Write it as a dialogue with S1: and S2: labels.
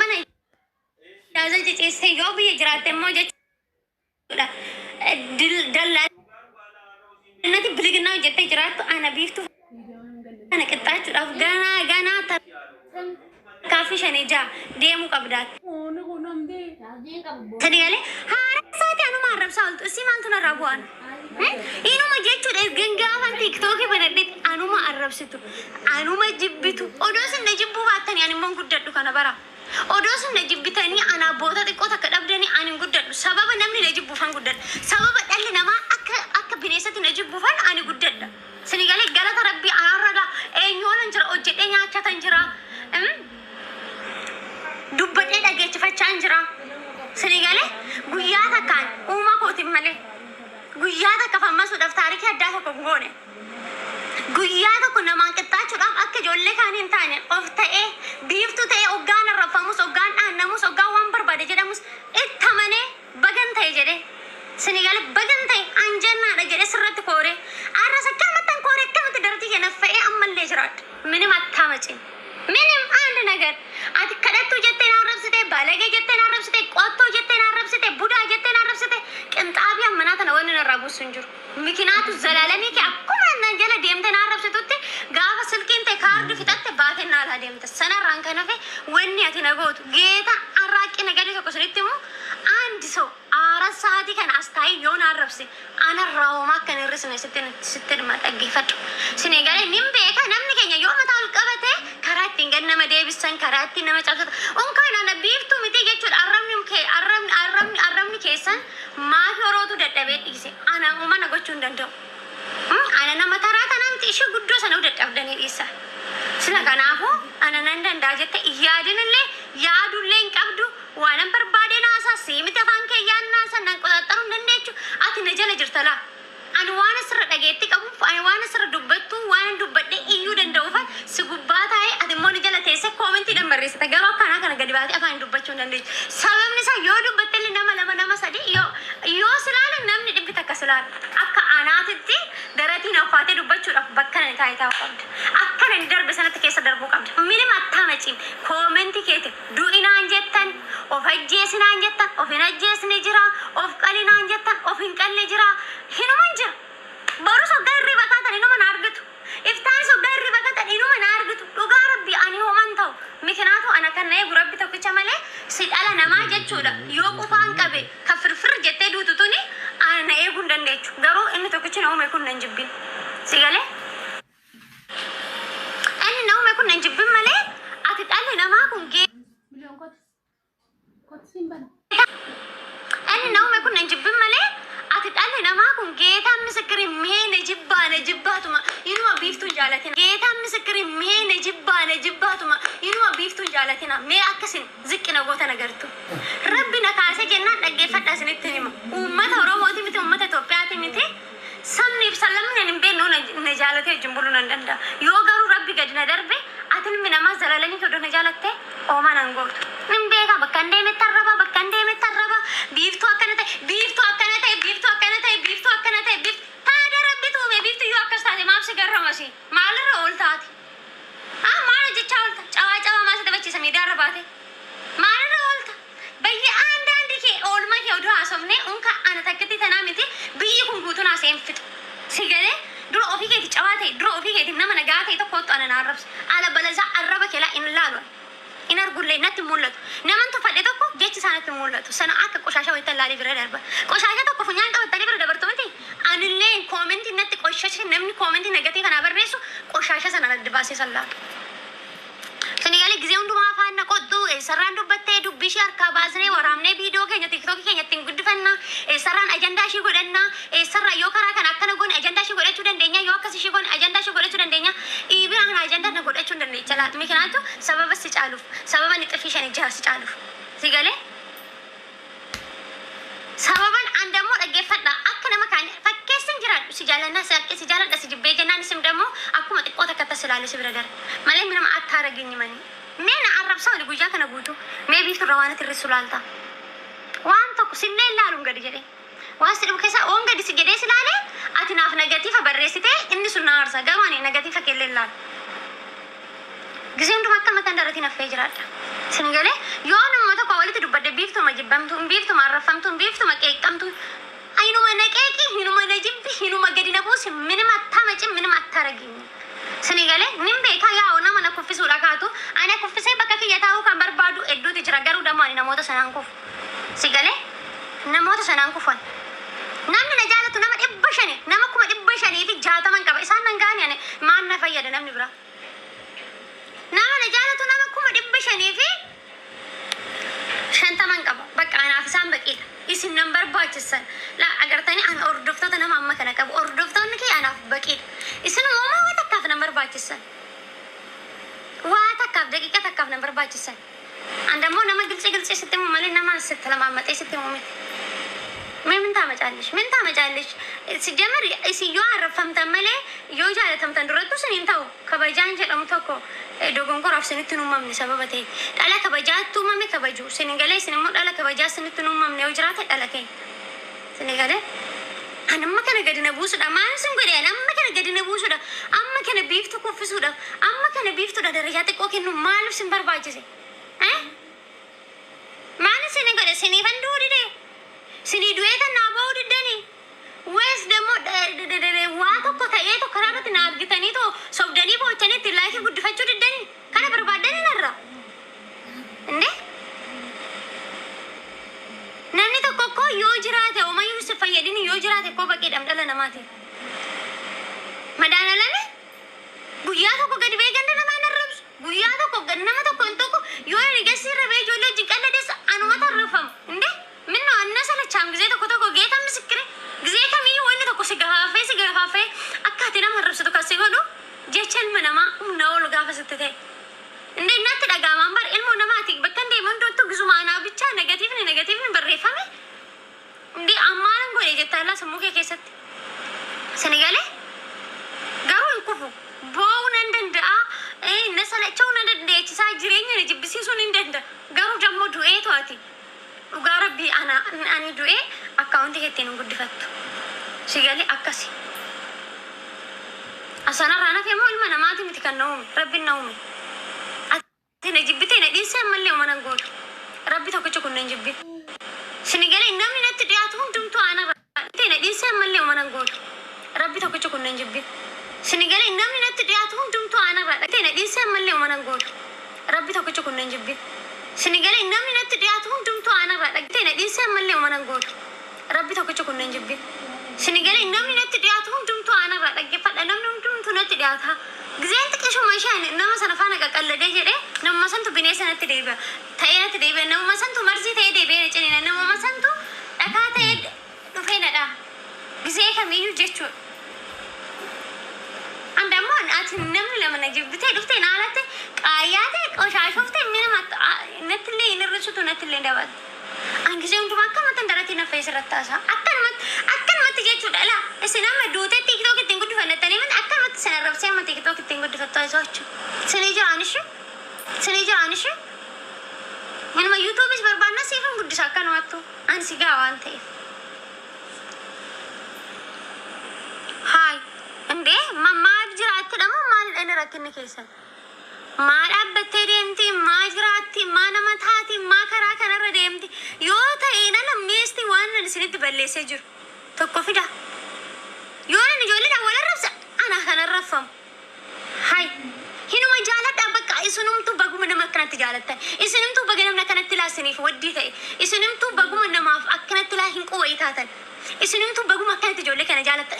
S1: mana daazal ciciisee yoo biyya jiraatte immoo jechuudha dallaa nati biligna hojjettee jiraattu ana biiftu kana qixxaachuudhaaf ganaa kaafii shanii jaa deemuu qabdaat. Sadigalee haara isaati anuma arrabsaa oltu isii maaltu narraa bu'an inuma jechuudha gangaafan tiiktookii banadhetti anuma arrabsitu anuma jibbitu odoo sinna jibbuu baattanii ani immoo guddadhu kana bara odoo sinna jibbitanii ana abboota xiqqoo takka dhabdanii ani guddadhu sababa namni na jibbuufan guddadha sababa dhalli namaa akka bineensatti na jibbuufan ani guddadha. Sinigalee galata rabbii anarradha eenyoonan jira hojjedhee nyaachatan jira dubbadhee dhageechifachaan jira. Sinigalee guyyaa takkaan uumaa kootiin malee guyyaa takka fammasuudhaaf taarikii addaa tokko goone guyyaa tokko namaan qixxaachuudhaaf akka ijoollee kaanii hin taane of ta'ee biiftuu ta'ee hoggaan arrabfamus hoggaan dhaannamus hoggaan waan barbaade jedhamus itti amanee bagan ta'e jedhee Sinigalee bagan ta'e anjannaadha jedhee sirratti kooree arras akkamatti kooree akkamatti dartii kenna fe'ee ammallee jiraadha minim attaamacin minim አንድ ነገር ati kadhattu jettee arrabsite balage jettee arrabsite qotto jettee arrabsite buda jettee arrabsite qinxaabii ammanaa tana wanni narraa buusu hin jiru mikinaatu zalaalamii kee akkuma annan jala deemtee arrabsitutti gaafa silkiin ta'e kaardi fixatte baatee naalaa deemte sanarraan kan hafe wanni ati nagootu geeta arraaqi nagadii tokko sunitti immoo አንድ ሰው አራት ሰዓት kan astai yoon arrabse anarraa homaa akkan hir'isne sitti dhaggeeffadhu. Sinigalee nin beeka namni keenya yoo mataa ol qabate karaa ittiin gad nama deebisan karaa ittiin nama cabsatan onkaan ana biiftuu miti jechuudha arrabni keessan maafi horootu dadhabee dhiise ana uumana gochuu hin danda'u. Ana nama taraa kanamti ishee guddoo sana dadhabdanii dhiisa. Sila kanaafuu ana nan danda'a jette yaadinillee yaadullee hin qabdu waan barbaade naasaa siimite afaan kee yaannaasan nan qoxaxaruu hin dandeechu ati na jala jirta laa ani waan asirra dhageetti qabuuf ani waan asirra dubbattu waan dubbadhee iyyuu danda'uufan si gubbaa taa'ee ati immoo ni jala teessee koomentii dhambarreessita garuu akkanaa kana gadi baatee afaan dubbachuu hin dandeechu sababni isaa yoo dubbattellee nama lama nama sadii yoo silaalan namni dhibbi takka silaala akka anaatitti daratiin affaatee dubbachuudhaaf bakka nani taa'ee taa'uu qabda akka nani darbe sanatti keessa darbuu qabda minim attaamaciin koomentii keeti du'inaan jettan of ajjeesinaan jettan of hin ajjeesne jira of qalinaan jettan of hin qalle jira hinuman jira boru soggaa hirriba kaatan inuman argitu iftaan soggaa hirriba kaatan inuman argitu dhugaa rabbi ani homan ta'u mikinaatu ana kan na'ee gurabbi tokkicha malee si dhala namaa jechuudha yoo qufaan qabe ka firfir jettee duutu tuni ana na eeguu hin dandeechu garuu inni tokkichi na uume kun nan jibbin sigalee inni na uume kun nan jibbin malee ati dhalli namaa kun inni na uume kun nan jibbin malee ati dhalli namaa kun geetaan misikiri mee na jibbaatuma inuma biiftuun jaalatina geetaan misikiri mee na jibbaatuma inuma biiftuun jaalatina mee akkasin ziqqina goota nagartu rabbi na kaasee jennaan dhaggeeffadhaa isinitti hima uummata oromooti miti uummata Itoophiyaati miti sabniif sallamni hin beeknu na jaalatee wajjin buluu nan danda'a yoo garuu rabbi gadi na darbe ati ilmi namaa zalalanii odoo na jaalattee oomaa nan gootu nin beeka bakka hin deemetti arraba biiftuu akkana ta'e biiftuu akkana ta'e taada rabbi tuume biiftuu yoo akkas taate maaf si garramasi maalirra ol taate maal jechaa oolta cawaa maal si taphachiisa miidiyaarra baate maalirra oolta bayyi aandaandi kee oolma kee odoo haasofne unka ana takkatti tanaa miti biyyi kun guutuun haaseen fixu sigalee dura ofii keeti cawaa ta'e dura ofii keeti nama nagaa ta'e tokkoottu ana na arrabsa ala balazaa arraba keelaa in laalu in argullee natti mul'atu naman tuffadhe tokko jechi isaanitti mul'atu sana akka qoshaasha wayita laalii bira darba qoshaasha tokko funyaan qabattanii bira dabartu miti anillee koomentii natti qoshashe namni koomentii negatii kanaa barreessu qoshaasha sana adda baasee sallaalu. Sinigalee gisee hundumaa afaan na qottu eessarraan dubbattee dubbii ishee harkaa baasnee waraabnee viidiyoo keenya tiiktookii keenya ittiin guddifannaa eessarraan ajandaa ishee godhannaa eessarraa yoo karaa kana akkana goone ajandaa ishee godhachuu dandeenya yoo akkas ishee goone ajandaa ishee godhachuu dandeenya dhiibira kana ajandaa na godhachuu hin dandeecha laatu mikinaatu sababa si caaluuf sababa ni xifii shan ijaa si caaluuf sigalee sababan andammoo dhaggeeffadha akka nama kaan fakkeessin jiraadhu si jaalannaa si jaaladha si jibbee jennaan isim dammoo akkuma xiqqoo takka tas ilaalee si bira dara malee minama akka arageenyi manii mee na arrabsa wali guyyaa kana guutuu mee biifturra waan ati irrisu laalta waan tokko sinnee ilaaluun gadi jedhee waan si dhufu keessa oon gadi si jedhee si laalee ati naaf negatiifa barreessitee inni sun na aarsa garuu ani negatiifa keellee ilaalu ጊዜውን ዱማካ መተንደረት ይነፈ ይጅራል ስንገሌ የሆነ ሞተ ቆወልት ዱበደ ቢፍቱ መጅበምቱ ቢፍቱ ማረፈምቱ ቢፍቱ መቀቀምቱ አይኑ መነቀቂ ሂኑ መነጅብ ሂኑ መገዲነ ቦስ ምንም አታመጭ ምንም አታረጊኝ ስንገሌ ንምቤ ካያውና መነ ኩፍሱ ላካቱ አነ ኩፍሴ በከክ የታው ከበርባዱ እዱት ይጅራገሩ ደሞ አኒ ነሞተ ሰናንኩፍ ሲገሌ ነሞተ ሰናንኩፋል namni na jaalatu nama 500 nama 500 fi 60 qaba isaan nan gaani ane maan na fayyada namni bira nama na jaalatu nama 500 fi 50 qaba bakka anaaf isaan baqiidha isin nan barbaachisan la agartanii ana ordoftoota nama amma kana qabu ordoftoonni kee anaaf baqiidha isin uumaa waa takkaaf nan barbaachisan waa takkaaf daqiiqa takkaaf nan barbaachisan andammoo nama gilci sitti himu malee nama sitti lamaammatee sitti himu miti ምን ታመጫለሽ ሲጀመር ሲዮ አረፈምተ መለ ዮ ጃለተም ተንድረቱ ስንንታው ከበጃን ጀለሙ ተኮ ዶጎንኮር አፍስንትኑ ማምን ሰበበቴ ዳላ ከበጃቱ ማሚ ከበጁ ስንገለ ስንሞ ዳላ ከበጃ ስንትኑ ማምን ያውጅራተ ዳላከ ስንገለ አንማ ከነ ገድነ ቡሱዳ ማንስን ጎዲ አንማ ከነ ገድነ ቡሱዳ አማ ከነ ቢፍቱ ኩፍሱዳ አማ ከነ ቢፍቱ ደረጃ ተቆከኑ ማሉ ሲንበርባጅ ማንስ ነገረ ሲኒ ፈንዱ ዲደ ሲኒ ዱዌተ ናባው ዲደኒ ወይስ ደግሞ ዋቶ ኮታዬቶ ከራበት ናብግተኒቶ ሶብደኒ ቦቸኒ ትላኪ ጉድፈቹ ዲደኒ ከነ በርባደኒ ነራ እንዴ ነኒ ተኮኮ ዮጅራተ ኦማዩ ሲፈየድኒ ዮጅራተ ኮ በቂ ደምደለ ነማቴ መዳናለኒ ጉያቶ ኮ ገድቤ ገንደ ነማነረብስ ጉያቶ ኮ ገነማ ተኮ እንተኮ ዮኒ ገሲ ረቤ ጆሎ ጅቀለደስ አንዋ ተረፈም እንዴ ምን ነው አነሰለቻም ጊዜ ተኮ ጌታ ምስክሬ ጊዜ ከሚይ ወንድ ተኮ ሲገፋፌ አካቴና መረብስ ተኮ ሲጎዱ ጀቸን መነማ ነው ለጋፈ ስትተ እንዴ እናት ደጋማ አንባር ኢልሞ ነማቲ በከንዴ መንዶቱ ግዙ ማና ብቻ ኔጌቲቭ በሬፋሜ እንዴ አማረን ጎኔ ጀታላ ስሙከ ከሰት ሰነጋሌ ጋሩ ይኩፉ ቦውን እንደንዳ ነሰለቸው እንደንዳ እቺ ሳጅሬኝ ነጅብሲሱን እንደንዳ ጋሩ ደግሞ ዱኤ ተዋቲ ኡጋረቢ አኒ ዱኤ አካውንት ሄቴን ጉድፈቱ ሲገሌ አካሲ አሰና ራና ፈሞ ኢልማ ነማቲ ምትከነው ረቢና ነው አቲ ነጅብቴ ነዲሰ መለው ማናንጎት ረቢ ተከቹ ኩነን ጅቢ ሲኒገሌ እናምን ነት ዲያቱ ሁንዱምቱ አና ራቴ ነዲሰ መለው ማናንጎት ረቢ ተከቹ ኩነን ጅቢ ሲኒገሌ እናምን ነት ዲያቱ ሁንዱምቱ አና ራቴ ነዲሰ መለው ማናንጎት ረቢ ተከቹ ኩነን ጅቢ ሲኒገሌ እናምን ነት ዲያቱ ሁንዱምቱ አና ራቴ ነዲሰ መለው ማናንጎት ረቢ ተከቹ ኩነን ጅቢ ሲኒገሌ እናምን ነት ዲያቱ ሁንዱምቱ አና ራቴ ፈደለም ሁንዱምቱ ነት ዲያታ ጊዜን ጥቂሹ ማሻን ነማ ሰነፋና ቀቀለደ ጀደ ነማ ሰንቱ ቢኔሰነት ዴበ ታየት ዴበ ነማ ሰንቱ መርዚ ታየ ዴበ ነጨኔ ነማ ሰንቱ አካተ ዱፌነዳ ጊዜ ከሚዩ ጀቹ አንደማ አት ነም ለምን ጅብቴ ዱፍቴ ናላተ ቃያተ ቆሻሾፍቴ ምንም ነትሌ ይነርሱቱ ነትሌ እንደባት አንጊዜም ዱማካ መተንደረቲ ነፈይ ስረታሳ አከንመት ጀቹ ዳላ እስናም ዱቴ ቲክቶክ ትንጉድ ፈነተኔ ምን አከንመት ሰነረብሴ ምን ቲክቶክ ትንጉድ ፈታይዛቹ ስኔጀ አንሽ ምንም ዩቲዩብስ በርባና ሲፈን ጉድ ሳካ ነው አቶ አንሲ ጋር አንተ ሃይ እንዴ ማጅራት ደግሞ ማለት እነረክን ከይሰ ማዳበቴ ደምቲ ማጅራቲ ማነመታቲ ማከራ ከነረደምቲ ዮታ ኤናለ ሚስቲ ዋን ሲንት በለሰ ጅሩ ተቆፊዳ ዮነ ጆለዳ ወለረሰ አና ከነረፈም ሃይ ሂኑ መጃለዳ በቃ ኢስኑምቱ በጉም ነመከነት ጃለተ ኢስኑምቱ በገነም ነከነት ላስኒፍ ወዲተ ኢስኑምቱ በጉም ነማፍ አከነት ላ ሂንቆ ወይታተን ኢስኑምቱ በጉም አከነት ጆለ ከነ ጃለተ